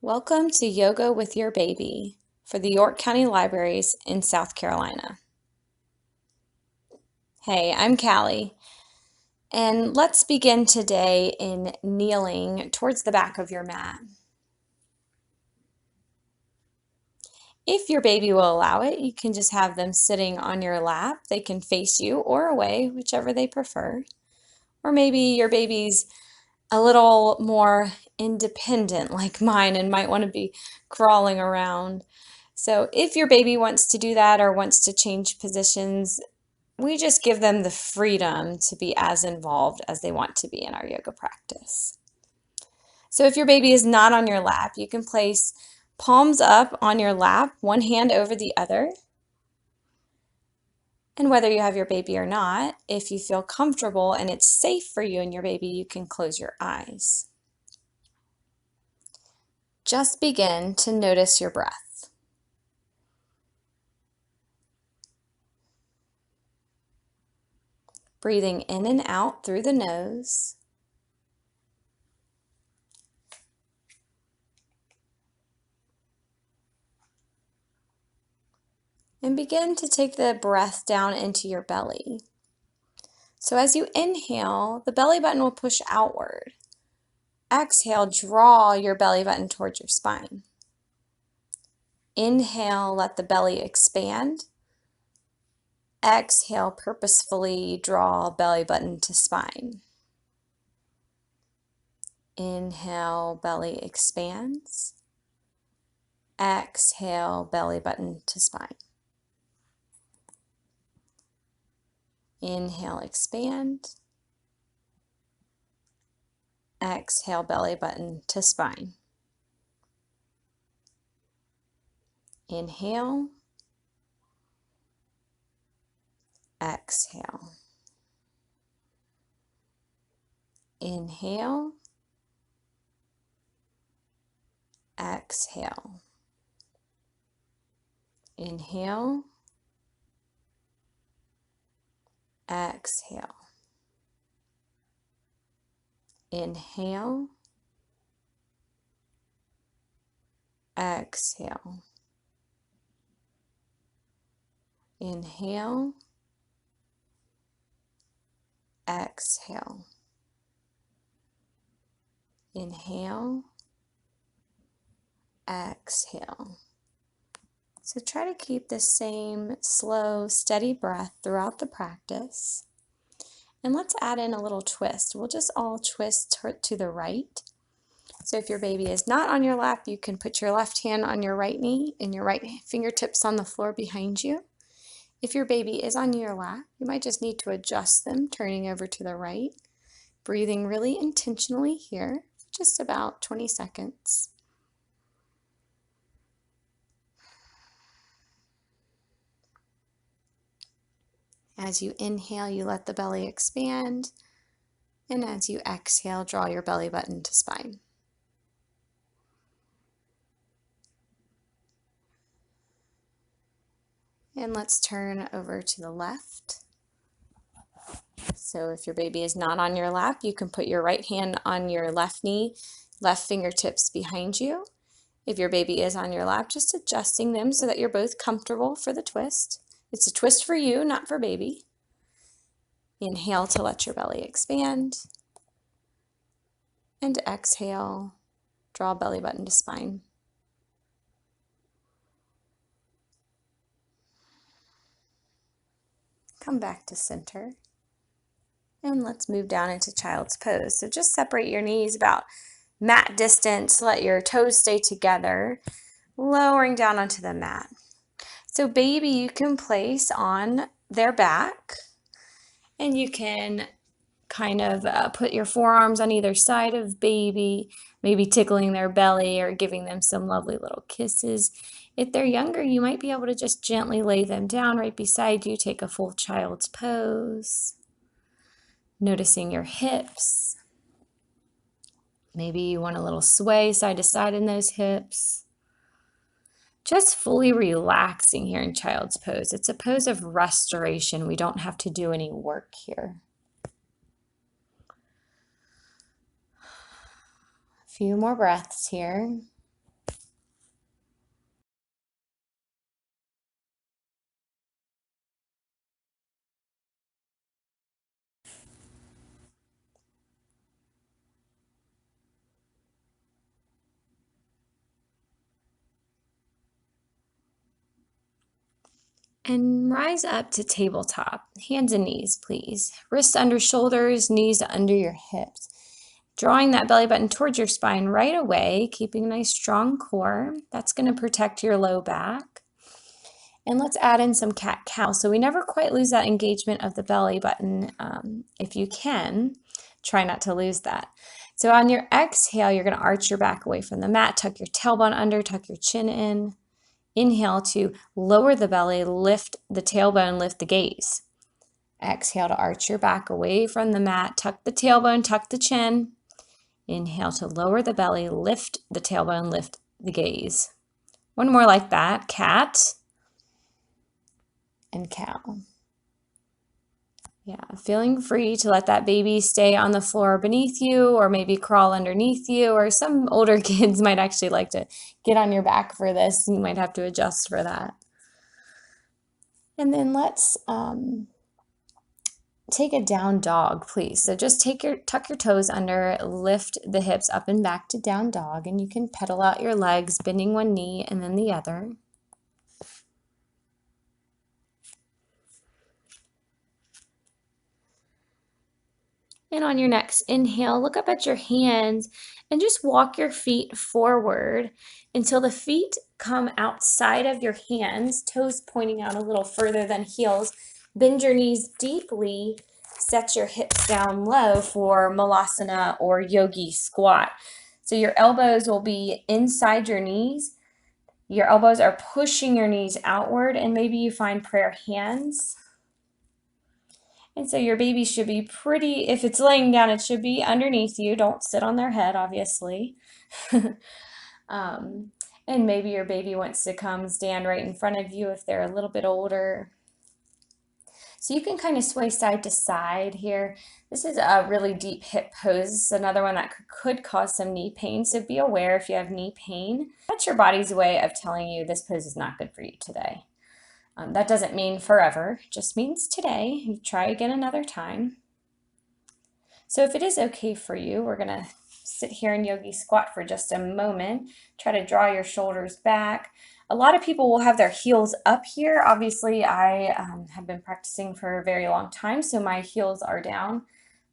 Welcome to Yoga with Your Baby for the York County Libraries in South Carolina. Hey, I'm Callie, and let's begin today in kneeling towards the back of your mat. If your baby will allow it, you can just have them sitting on your lap. They can face you or away, whichever they prefer. Or maybe your baby's a little more independent like mine and might want to be crawling around. So if your baby wants to do that or wants to change positions, we just give them the freedom to be as involved as they want to be in our yoga practice. So if your baby is not on your lap, you can place palms up on your lap, one hand over the other. And whether you have your baby or not, if you feel comfortable and it's safe for you and your baby, you can close your eyes. Just begin to notice your breath. Breathing in and out through the nose. And begin to take the breath down into your belly. So as you inhale, the belly button will push outward. Exhale, draw your belly button towards your spine. Inhale, let the belly expand. Exhale, purposefully draw belly button to spine. Inhale, belly expands. Exhale, belly button to spine. Inhale, expand. Exhale, belly button to spine. Inhale. Exhale. Inhale. Exhale. Inhale. Exhale. Inhale. Exhale. Inhale. Exhale. Inhale. Exhale. So try to keep the same slow, steady breath throughout the practice. And let's add in a little twist. We'll just all twist to the right. So if your baby is not on your lap, you can put your left hand on your right knee and your right fingertips on the floor behind you. If your baby is on your lap, you might just need to adjust them, turning over to the right. Breathing really intentionally here, just about 20 seconds. As you inhale, you let the belly expand. And as you exhale, draw your belly button to spine. And let's turn over to the left. So if your baby is not on your lap, you can put your right hand on your left knee, left fingertips behind you. If your baby is on your lap, just adjusting them so that you're both comfortable for the twist. It's a twist for you, not for baby. Inhale to let your belly expand. And exhale, draw belly button to spine. Come back to center. And let's move down into child's pose. So just separate your knees about mat distance, let your toes stay together, lowering down onto the mat. So baby, you can place on their back, and you can kind of put your forearms on either side of baby, maybe tickling their belly or giving them some lovely little kisses. If they're younger, you might be able to just gently lay them down right beside you, take a full child's pose. Noticing your hips. Maybe you want a little sway side to side in those hips. Just fully relaxing here in child's pose. It's a pose of restoration. We don't have to do any work here. A few more breaths here. And rise up to tabletop. Hands and knees, please. Wrists under shoulders, knees under your hips. Drawing that belly button towards your spine right away, keeping a nice strong core. That's going to protect your low back. And let's add in some cat-cow. So we never quite lose that engagement of the belly button. If you can, try not to lose that. So on your exhale, you're going to arch your back away from the mat, tuck your tailbone under, tuck your chin in. Inhale to lower the belly, lift the tailbone, lift the gaze. Exhale to arch your back away from the mat, tuck the tailbone, tuck the chin. Inhale to lower the belly, lift the tailbone, lift the gaze. One more like that, cat and cow. Yeah, feeling free to let that baby stay on the floor beneath you or maybe crawl underneath you, or some older kids might actually like to get on your back for this. You might have to adjust for that. And then let's take a down dog, please. So just tuck your toes under, lift the hips up and back to down dog, and you can pedal out your legs, bending one knee and then the other. And on your next inhale, look up at your hands and just walk your feet forward until the feet come outside of your hands, toes pointing out a little further than heels. Bend your knees deeply, set your hips down low for Malasana or Yogi Squat. So your elbows will be inside your knees. Your elbows are pushing your knees outward, and maybe you find prayer hands. And so your baby should be pretty, if it's laying down, it should be underneath you. Don't sit on their head, obviously. And maybe your baby wants to come stand right in front of you if they're a little bit older. So you can kind of sway side to side here. This is a really deep hip pose. This is another one that could cause some knee pain. So be aware if you have knee pain. That's your body's way of telling you this pose is not good for you today. That doesn't mean forever, it just means today. You try again another time. So if it is okay for you, we're going to sit here in Yogi Squat for just a moment. Try to draw your shoulders back. A lot of people will have their heels up here. Obviously, I have been practicing for a very long time, so my heels are down.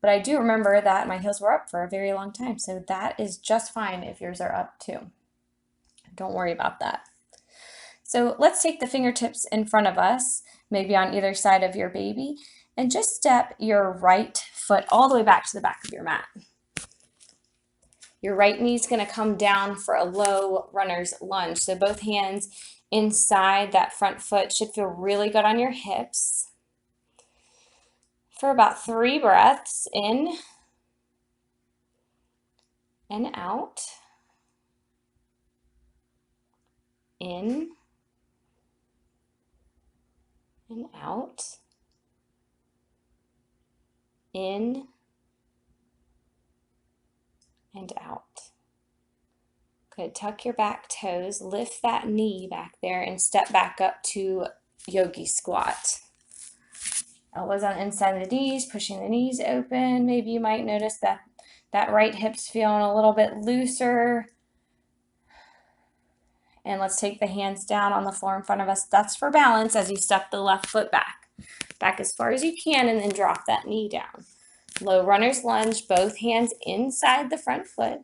But I do remember that my heels were up for a very long time, so that is just fine if yours are up too. Don't worry about that. So let's take the fingertips in front of us, maybe on either side of your baby, and just step your right foot all the way back to the back of your mat. Your right knee is going to come down for a low runner's lunge. So both hands inside that front foot should feel really good on your hips. For about 3 breaths, in and out, in and out, in and out. Good, tuck your back toes, lift that knee back there and step back up to Yogi Squat. Elbows on the inside of the knees, pushing the knees open. Maybe you might notice that that right hip's feeling a little bit looser. And let's take the hands down on the floor in front of us. That's for balance as you step the left foot back. Back as far as you can and then drop that knee down. Low runner's lunge, both hands inside the front foot.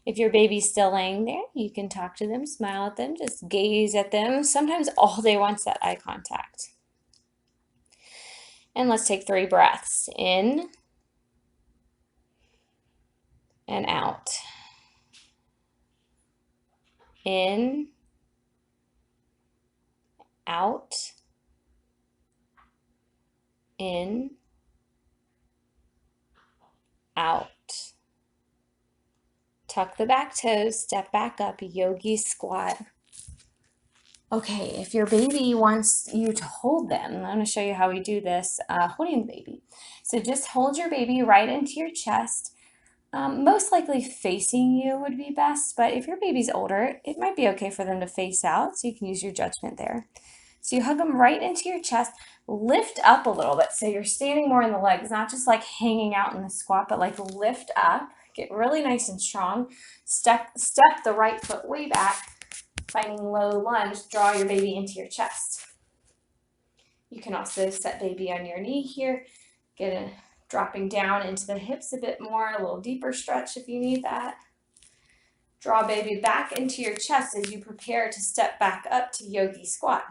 If your baby's still laying there, you can talk to them, smile at them, just gaze at them. Sometimes all they want is that eye contact. And let's take 3 breaths. In and out. In, out, in, out. Tuck the back toes, step back up, Yogi Squat. Okay, if your baby wants you to hold them, I'm going to show you how we do this, holding the baby. So just hold your baby right into your chest. Most likely facing you would be best, but if your baby's older, it might be okay for them to face out, so you can use your judgment there. So you hug them right into your chest, lift up a little bit, so you're standing more in the legs, not just like hanging out in the squat, but like lift up, get really nice and strong, step the right foot way back, finding low lunge, draw your baby into your chest. You can also set baby on your knee here, dropping down into the hips a bit more, a little deeper stretch if you need that. Draw baby back into your chest as you prepare to step back up to Yogi Squat.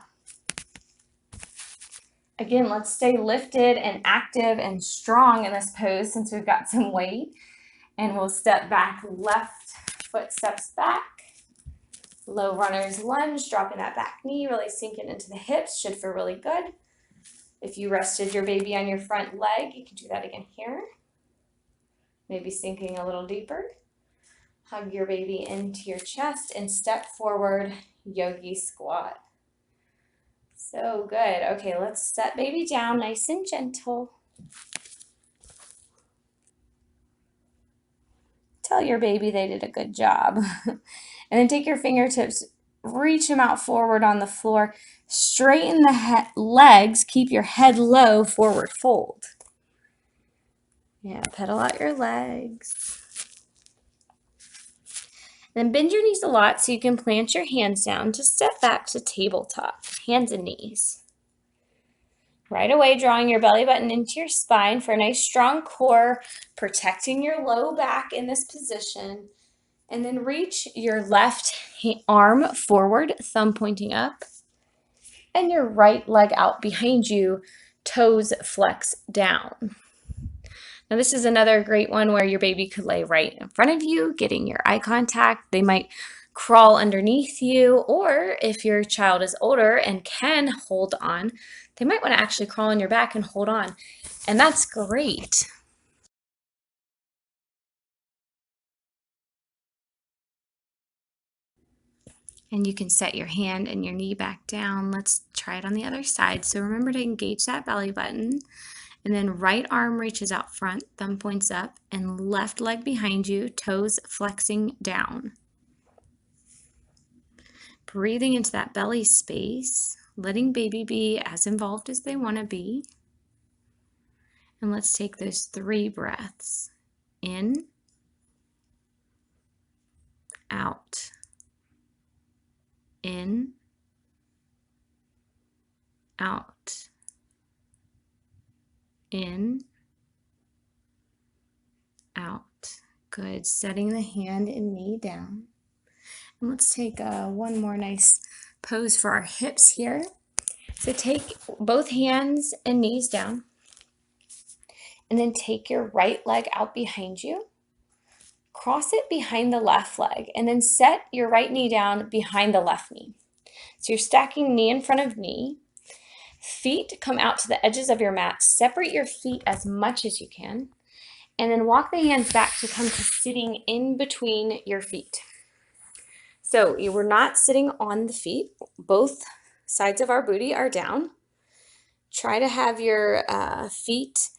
Again, let's stay lifted and active and strong in this pose since we've got some weight. And we'll step back, left foot steps back. Low runner's lunge, dropping that back knee, really sinking into the hips, should feel really good. If you rested your baby on your front leg, you can do that again here. Maybe sinking a little deeper. Hug your baby into your chest and step forward, Yogi Squat. So good. Okay, let's set baby down nice and gentle. Tell your baby they did a good job. And then take your fingertips, reach them out forward on the floor, straighten the legs, keep your head low, forward fold. Yeah, pedal out your legs. Then bend your knees a lot so you can plant your hands down. Just step back to tabletop, hands and knees. Right away, drawing your belly button into your spine for a nice strong core, protecting your low back in this position. And then reach your left arm forward, thumb pointing up, and your right leg out behind you, toes flex down. Now this is another great one where your baby could lay right in front of you, getting your eye contact. They might crawl underneath you, or if your child is older and can hold on, they might want to actually crawl on your back and hold on. And that's great. And you can set your hand and your knee back down. Let's try it on the other side. So remember to engage that belly button. And then right arm reaches out front, thumb points up, and left leg behind you, toes flexing down. Breathing into that belly space, letting baby be as involved as they want to be. And let's take those 3 breaths. In, out. In, out. In, out. Good. Setting the hand and knee down. And let's take one more nice pose for our hips here. So take both hands and knees down. And then take your right leg out behind you. Cross it behind the left leg. And then set your right knee down behind the left knee. So you're stacking knee in front of knee. Feet come out to the edges of your mat. Separate your feet as much as you can. And then walk the hands back to come to sitting in between your feet. So we're not sitting on the feet. Both sides of our booty are down. Try to have your feet,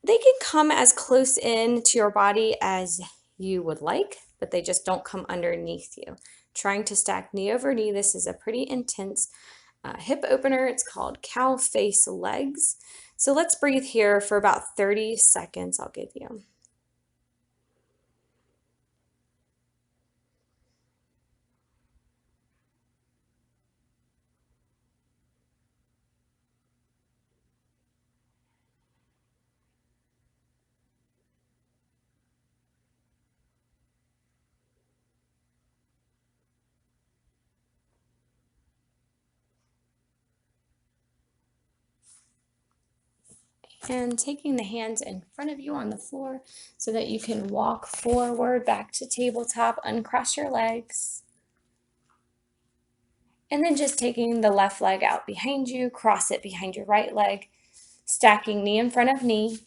they can come as close in to your body as you would like, but they just don't come underneath you. Trying to stack knee over knee. This is a pretty intense hip opener. It's called cow face legs. So let's breathe here for about 30 seconds. I'll give you. And taking the hands in front of you on the floor so that you can walk forward back to tabletop, uncross your legs. And then just taking the left leg out behind you, cross it behind your right leg, stacking knee in front of knee,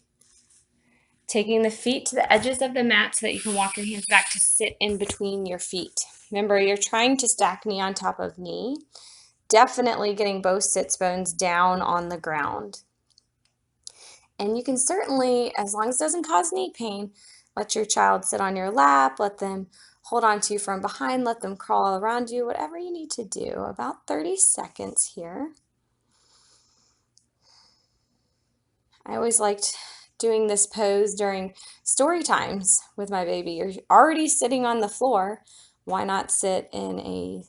taking the feet to the edges of the mat so that you can walk your hands back to sit in between your feet. Remember, you're trying to stack knee on top of knee, definitely getting both sits bones down on the ground. And you can certainly, as long as it doesn't cause knee pain, let your child sit on your lap, let them hold on to you from behind, let them crawl around you, whatever you need to do. About 30 seconds here. I always liked doing this pose during story times with my baby. You're already sitting on the floor. Why not sit in a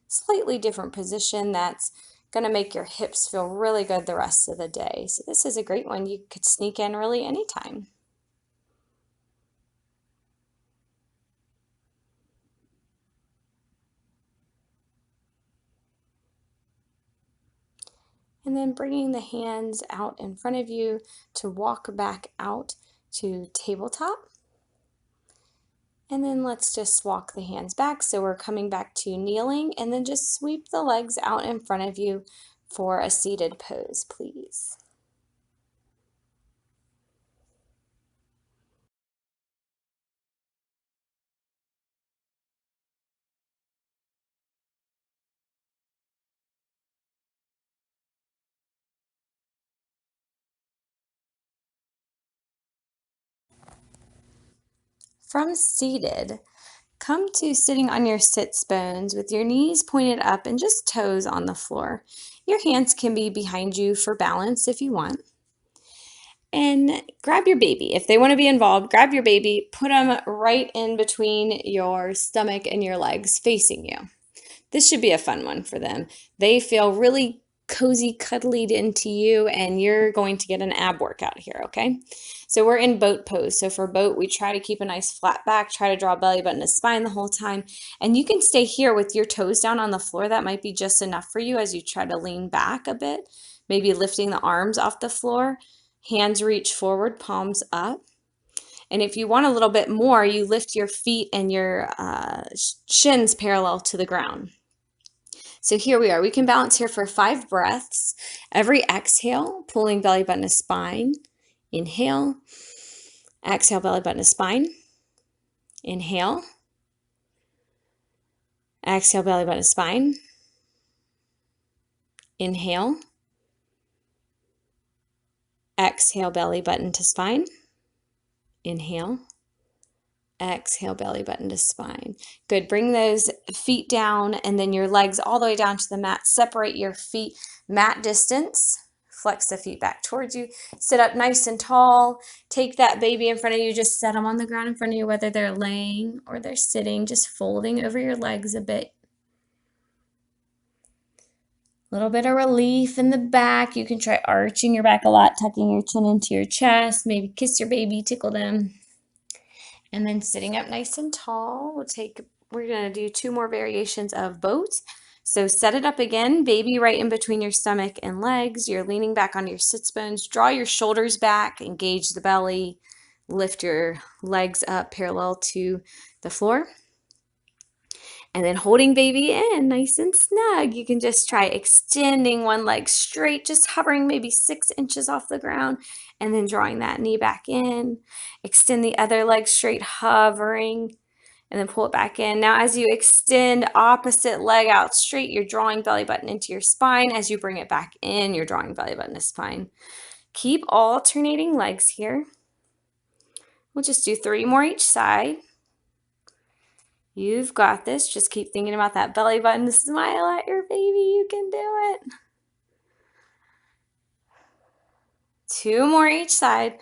slightly different position that's Going to make your hips feel really good the rest of the day. So this is a great one. You could sneak in really anytime. And then bringing the hands out in front of you to walk back out to tabletop. And then let's just walk the hands back. So we're coming back to kneeling, and then just sweep the legs out in front of you for a seated pose, please. From seated, come to sitting on your sits bones with your knees pointed up and just toes on the floor. Your hands can be behind you for balance if you want. And grab your baby. If they want to be involved, grab your baby, put them right in between your stomach and your legs facing you. This should be a fun one for them. They feel really cozy, cuddled into you, and you're going to get an ab workout here, okay? So we're in boat pose. So for boat, we try to keep a nice flat back, try to draw belly button to spine the whole time. And you can stay here with your toes down on the floor. That might be just enough for you as you try to lean back a bit, maybe lifting the arms off the floor. Hands reach forward, palms up. And if you want a little bit more, you lift your feet and your shins parallel to the ground. So here we are. We can balance here for 5 breaths. Every exhale, pulling belly button to spine. Inhale. Exhale, belly button to spine. Inhale. Exhale, belly button to spine. Inhale. Exhale, belly button to spine. Inhale. Exhale, belly button to spine. Good. Bring those feet down and then your legs all the way down to the mat. Separate your feet mat distance. Flex the feet back towards you. Sit up nice and tall. Take that baby in front of you. Just set them on the ground in front of you, whether they're laying or they're sitting. Just folding over your legs a bit. A little bit of relief in the back. You can try arching your back a lot, tucking your chin into your chest. Maybe kiss your baby, tickle them. And then sitting up nice and tall, we're going to do 2 more variations of boat. So set it up again, baby right in between your stomach and legs. You're leaning back on your sits bones. Draw your shoulders back, engage the belly, lift your legs up parallel to the floor. And then holding baby in nice and snug. You can just try extending one leg straight, just hovering maybe 6 inches off the ground, and then drawing that knee back in. Extend the other leg straight, hovering, and then pull it back in. Now as you extend opposite leg out straight, you're drawing belly button into your spine. As you bring it back in, you're drawing belly button to spine. Keep alternating legs here. We'll just do 3 more each side. You've got this. Just keep thinking about that belly button. Smile at your baby. You can do it. 2 more each side.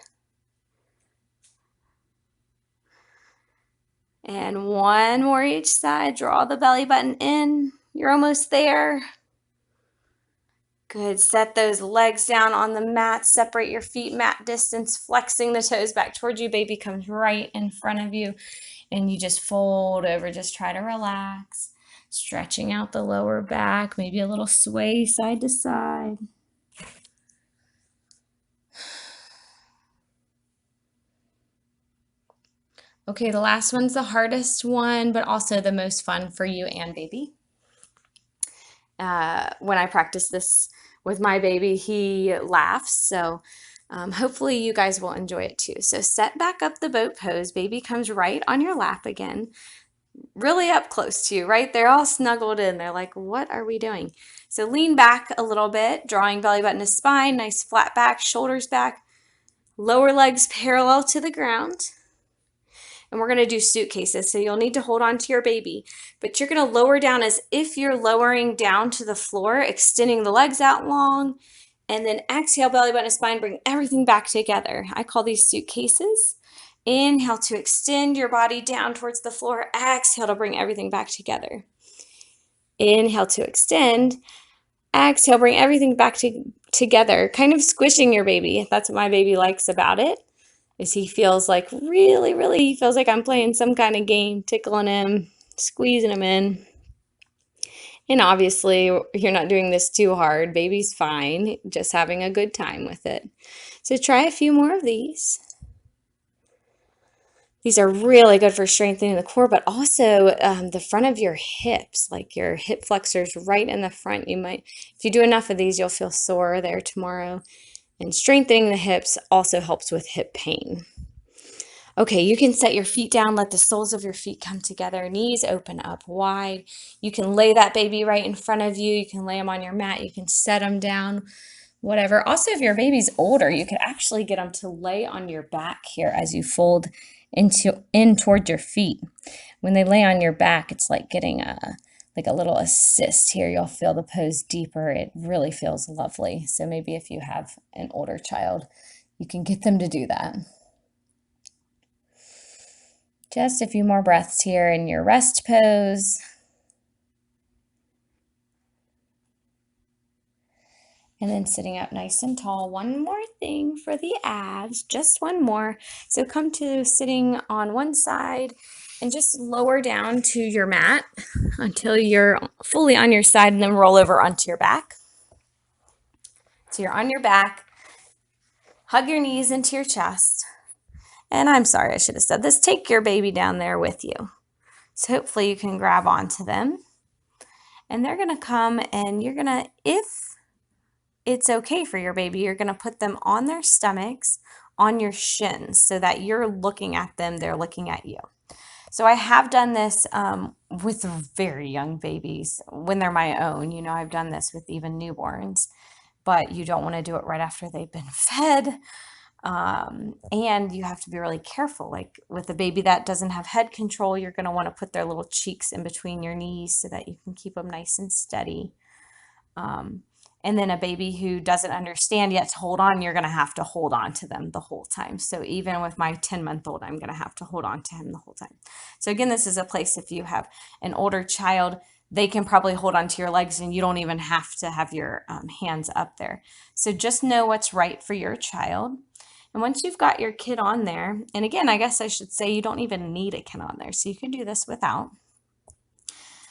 And 1 more each side. Draw the belly button in. You're almost there. Good. Set those legs down on the mat. Separate your feet mat distance, flexing the toes back towards you. Baby comes right in front of you. And you just fold over. Just try to relax. Stretching out the lower back. Maybe a little sway side to side. Okay, the last one's the hardest one, but also the most fun for you and baby. When I practice this with my baby, he laughs. So hopefully you guys will enjoy it too. So set back up the boat pose. Baby comes right on your lap again, really up close to you, right? They're all snuggled in. They're like, what are we doing? So lean back a little bit, drawing belly button to spine, nice flat back, shoulders back, lower legs parallel to the ground. And we're going to do suitcases. So you'll need to hold on to your baby, but you're going to lower down as if you're lowering down to the floor, extending the legs out long, and then exhale, belly button to spine, bring everything back together. I call these suitcases. Inhale to extend your body down towards the floor. Exhale to bring everything back together. Inhale to extend. Exhale, bring everything back together, kind of squishing your baby. That's what my baby likes about it, is he feels like really, he feels like I'm playing some kind of game, tickling him, squeezing him in. And obviously, you're not doing this too hard. Baby's fine, just having a good time with it. So try a few more of these. These are really good for strengthening the core, but also the front of your hips, like your hip flexors right in the front. You might, if you do enough of these, you'll feel sore there tomorrow. And strengthening the hips also helps with hip pain. Okay, you can set your feet down, let the soles of your feet come together, knees open up wide. You can lay that baby right in front of you. You can lay them on your mat. You can set them down, whatever. Also, if your baby's older, you could actually get them to lay on your back here as you fold in toward your feet. When they lay on your back, it's like getting a little assist here. You'll feel the pose deeper. It really feels lovely. So maybe if you have an older child, you can get them to do that. Just a few more breaths here in your rest pose. And then sitting up nice and tall. One more thing for the abs, just one more. So come to sitting on one side and just lower down to your mat until you're fully on your side, and then roll over onto your back. So you're on your back. Hug your knees into your chest. And I'm sorry, I should have said this. Take your baby down there with you. So hopefully you can grab onto them. And they're going to come, and you're going to, if it's okay for your baby, you're going to put them on their stomachs, on your shins, so that you're looking at them, they're looking at you. So I have done this with very young babies when they're my own. You know, I've done this with even newborns, but you don't want to do it right after they've been fed. And you have to be really careful. Like with a baby that doesn't have head control, you're going to want to put their little cheeks in between your knees so that you can keep them nice and steady. And then a baby who doesn't understand yet to hold on, you're going to have to hold on to them the whole time. So even with my 10-month-old, I'm going to have to hold on to him the whole time. So again, this is a place, if you have an older child, they can probably hold on to your legs, and you don't even have to have your hands up there. So just know what's right for your child. And once you've got your kid on there, and again, I guess I should say you don't even need a kid on there. So you can do this without.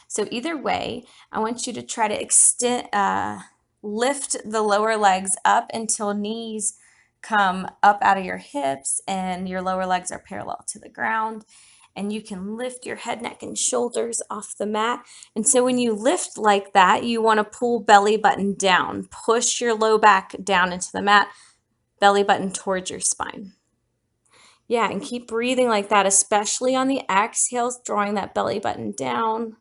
So either way, I want you to try to extend, lift the lower legs up until knees come up out of your hips and your lower legs are parallel to the ground. And you can lift your head, neck, and shoulders off the mat. And so when you lift like that, you want to pull belly button down. Push your low back down into the mat, belly button towards your spine. Yeah, and keep breathing like that, especially on the exhales, drawing that belly button down.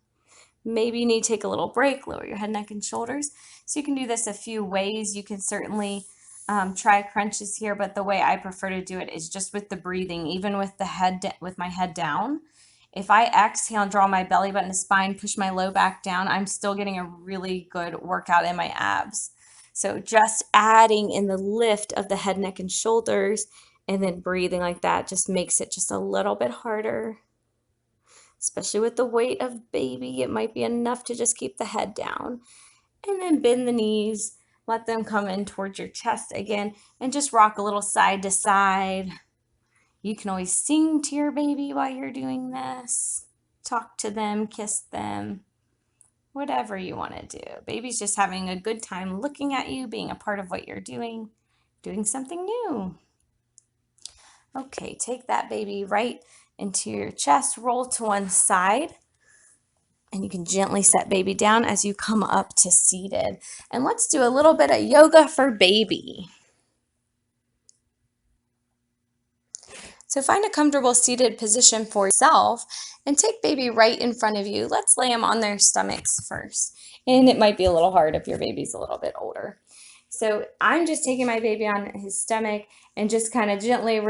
Maybe you need to take a little break, lower your head, neck, and shoulders. So you can do this a few ways. You can certainly try crunches here, but the way I prefer to do it is just with the breathing, even with with my head down. If I exhale and draw my belly button to spine, push my low back down, I'm still getting a really good workout in my abs. So just adding in the lift of the head, neck, and shoulders, and then breathing like that just makes it just a little bit harder. Especially with the weight of baby, it might be enough to just keep the head down. And then bend the knees, let them come in towards your chest again, and just rock a little side to side. You can always sing to your baby while you're doing this. Talk to them, kiss them, whatever you want to do. Baby's just having a good time looking at you, being a part of what you're doing something new. Okay, take that baby right into your chest, roll to one side, and you can gently set baby down as you come up to seated. And let's do a little bit of yoga for baby. So find a comfortable seated position for yourself and take baby right in front of you. Let's lay them on their stomachs first. And it might be a little hard if your baby's a little bit older. So I'm just taking my baby on his stomach and just kind of gently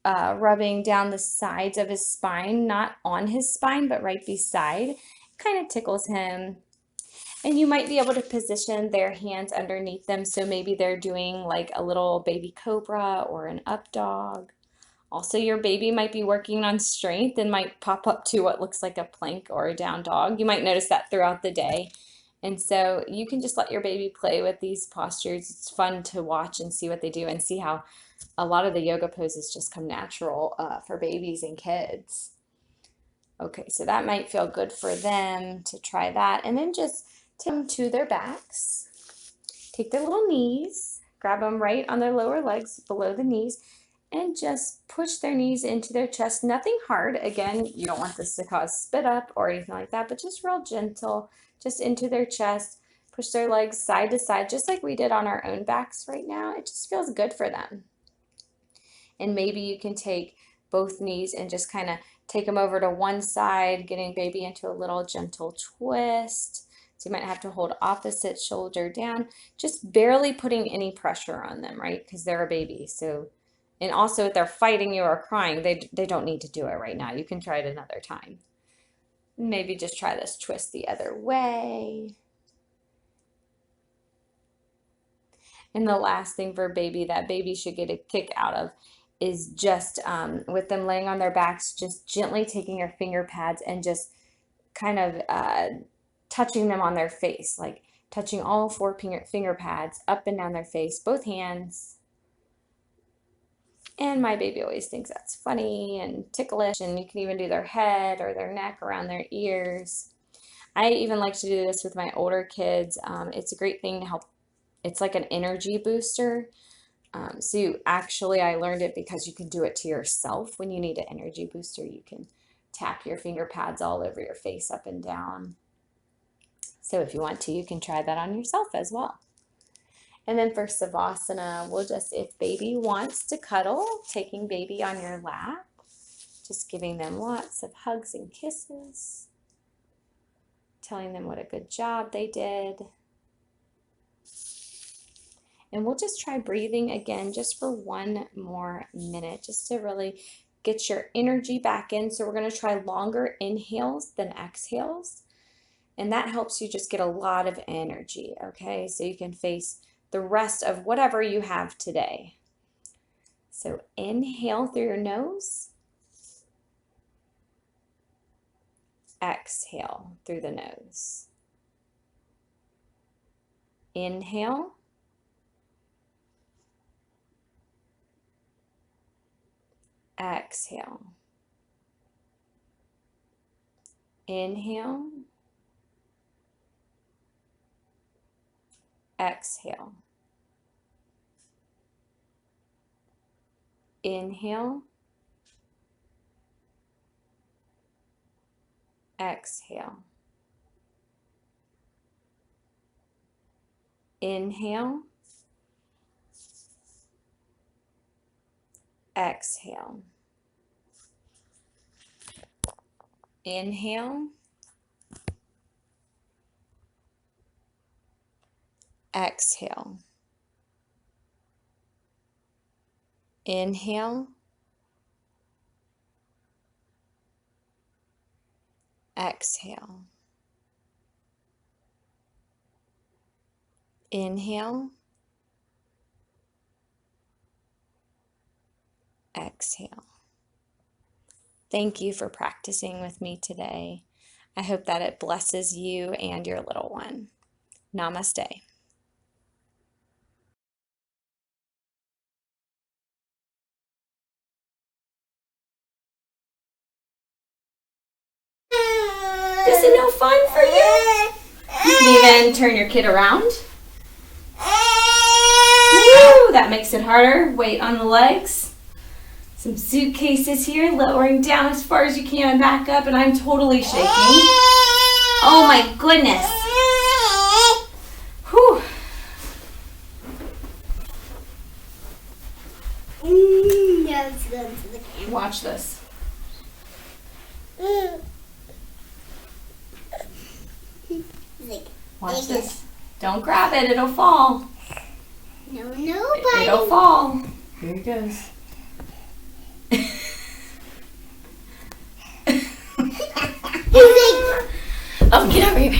rubbing down the sides of his spine, not on his spine, but right beside. Kind of tickles him. And you might be able to position their hands underneath them. So maybe they're doing like a little baby cobra or an up dog. Also, your baby might be working on strength and might pop up to what looks like a plank or a down dog. You might notice that throughout the day. And so you can just let your baby play with these postures. It's fun to watch and see what they do and see how a lot of the yoga poses just come natural for babies and kids. Okay, so that might feel good for them to try that. And then just take them to their backs. Take their little knees, grab them right on their lower legs below the knees, and just push their knees into their chest. Nothing hard. Again, you don't want this to cause spit up or anything like that, but just real gentle, just into their chest. Push their legs side to side, just like we did on our own backs right now. It just feels good for them. And maybe you can take both knees and just kind of take them over to one side, getting baby into a little gentle twist. So you might have to hold opposite shoulder down, just barely putting any pressure on them, right? Because they're a baby. So, and also if they're fighting you or crying, they don't need to do it right now. You can try it another time. Maybe just try this twist the other way. And the last thing for baby that baby should get a kick out of is just with them laying on their backs, just gently taking your finger pads and just kind of touching them on their face, like touching all 4 finger pads up and down their face, both hands. And my baby always thinks that's funny and ticklish, and you can even do their head or their neck around their ears. I even like to do this with my older kids. It's a great thing to help. It's like an energy booster. I learned it because you can do it to yourself. When you need an energy booster, you can tap your finger pads all over your face up and down. So if you want to, you can try that on yourself as well. And then for Savasana, we'll just, if baby wants to cuddle, taking baby on your lap, just giving them lots of hugs and kisses, telling them what a good job they did. And we'll just try breathing again just for 1 more minute, just to really get your energy back in. So we're going to try longer inhales than exhales. And that helps you just get a lot of energy, okay? So you can face the rest of whatever you have today. So inhale through your nose. Exhale through the nose. Inhale. Exhale. Inhale. Exhale. Inhale. Exhale. Inhale. Exhale. Inhale. Exhale. Inhale. Exhale. Inhale. Exhale. Thank you for practicing with me today. I hope that it blesses you and your little one. Namaste. This is no fun for you? You can even turn your kid around. Woo, that makes it harder. Weight on the legs. Some suitcases here, lowering down as far as you can and back up, and I'm totally shaking. Oh my goodness. Whew. Watch this. Watch this. Don't grab it, it'll fall. No, buddy. It'll fall. Here it goes. Oh, get over here.